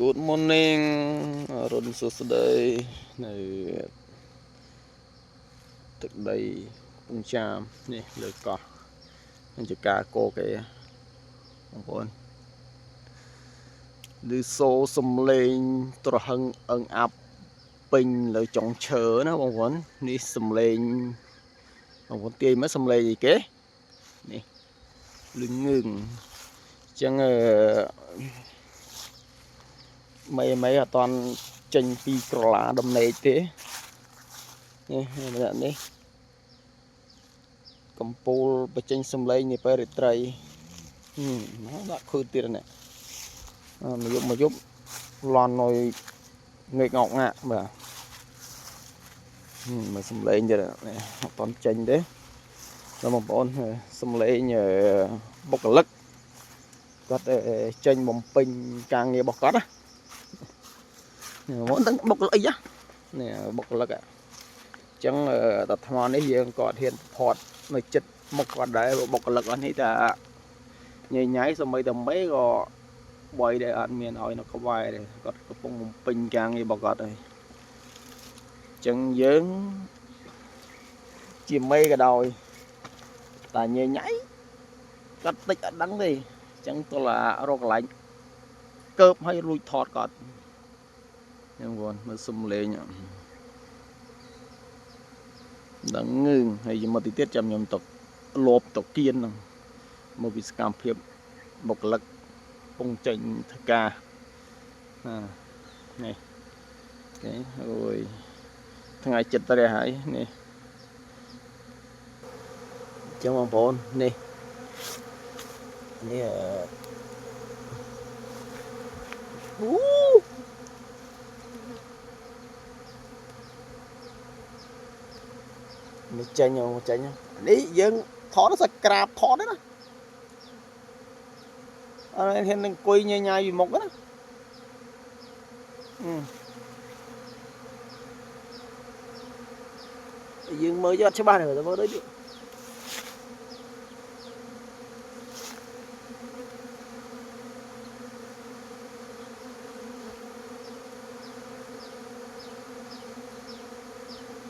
Good morning រុនសួស្តីនៅទឹកដីកំពង់ចាមនេះលើកោះនឹងជាការកោគេបងប្អូនឮសូរសំឡេងត្រហឹងអឹងអាប់ពេញលើចុងឈើណាបងប្អូននេះសំឡេងបងប្អូនទាយមើលសំឡេងអីគេនេះលឹងងឹងអញ្ចឹងmấy ở toàn chênh pi lá đầm này thếនេះកំពូលបញ្ចេញសំឡេងនេះពេលរាត្រីដាក់ឃើញទៀតនេះមកយប់លន់ឲ្យងើកងក់ងាក់បាទមកសំឡេងទៀតនេះអត់តន់ចេញទេដល់បងប្អូនសំឡេងបុគ្គលិកគាត់ចេញបំពេញការងាររបស់គាត់ណាមកដឹងបុគ្គលិកអីនេះបុគ្គលិកអញ្ចឹងតថ្មនេះយើងក៏ហ៊ានផត់នៅចិត្តមុខគាត់ដែរបុគ្គលិកអស់នេះតែញ៉ៃញ៉ៃសម្បីតែមេក៏បយដែរអត់មានឲ្យនៅក្បែរទេគាត់កំពុងបំពេញការងាររបស់គាត់ហើយអញ្ចឹងយើងជាមេក៏ដោយតែញ៉ៃញ៉ៃគាត់តិចអត់ដឹងទេអញ្ចឹងទោះរកកន្លែងកើបឲ្យរួចថតគាត់ខ្ញុំគាត់មើលសំឡេងដឹងងឿងហើយមកទៀតចាំខ្ញុំទៅលបទៅគៀនហ្នឹងមកពីសកម្មភាពបុគ្គលិកពងចេញធ្វើការនេះអូខេអូយថ្ងៃចិត្តរះហើយនេះអញ្ចឹងបងប្អូននេះនេះចេញនេះយើងថតសាច់ក្រាបថតទេណាអត់ហ៊ាននឹងអង្គុយញ៉ៃញ៉ៃពីមុខណាយើងមើលយកអត់ច្បាស់ទេមើលដូច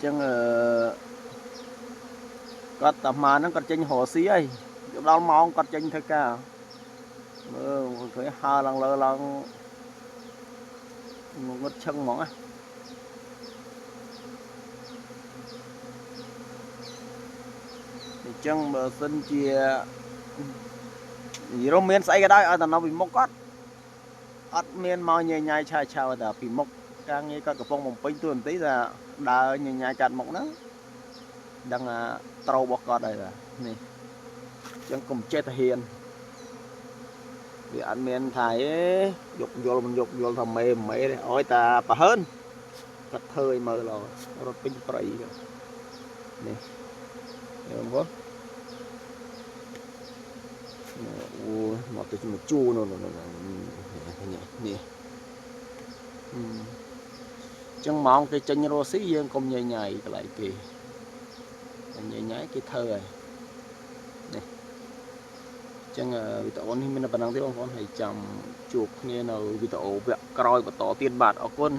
ចឹងគាត់តាម៉ាហ្នឹងគាត់ចេញរកស៊ីហើយដល់ម៉ោងគាត់ចេញធ្វើការមើលឃើញហើឡើងលើឡើងងឹតឈឹងហ្មងណាអញ្ចឹងបើសិនជានិយាយមានស្អីក៏ដោយឲ្យតែនៅពីមុខគាត់អត់មានមកញ៉ៃញ៉ៃឆាវឆាវតែពីមុខការងារគាត់កំពុងបំពេញតួនាទីថាដើរញ៉ៃញ៉ៃកាត់មុខហ្នឹងដឹងត្រូវរបស់គាត់ហើយនេះអញ្ចឹងកុំចេះតែហ៊ានវាអត់មានថាយកយល់មិនយកយល់ថាមេទេអោយតាប្រហើនគាត់ធ្វើឲ្យមើលរត់ពេញព្រៃនេះយល់បងអូមកទៅមកជួនោះនេះចឹងម៉ោងគេចេញរស់ស៊ីយើងកុំញ៉ៃញ៉ៃកន្លែងគេញ៉ៃញ៉ៃគេធ្វើហើយនេះចឹងវីដេអូនេះមានប៉ុណ្ណឹងទេបងប្អូនហើយចាំជួបគ្នានៅវីដេអូវគ្គក្រោយបន្តទៀតបាទអរគុណ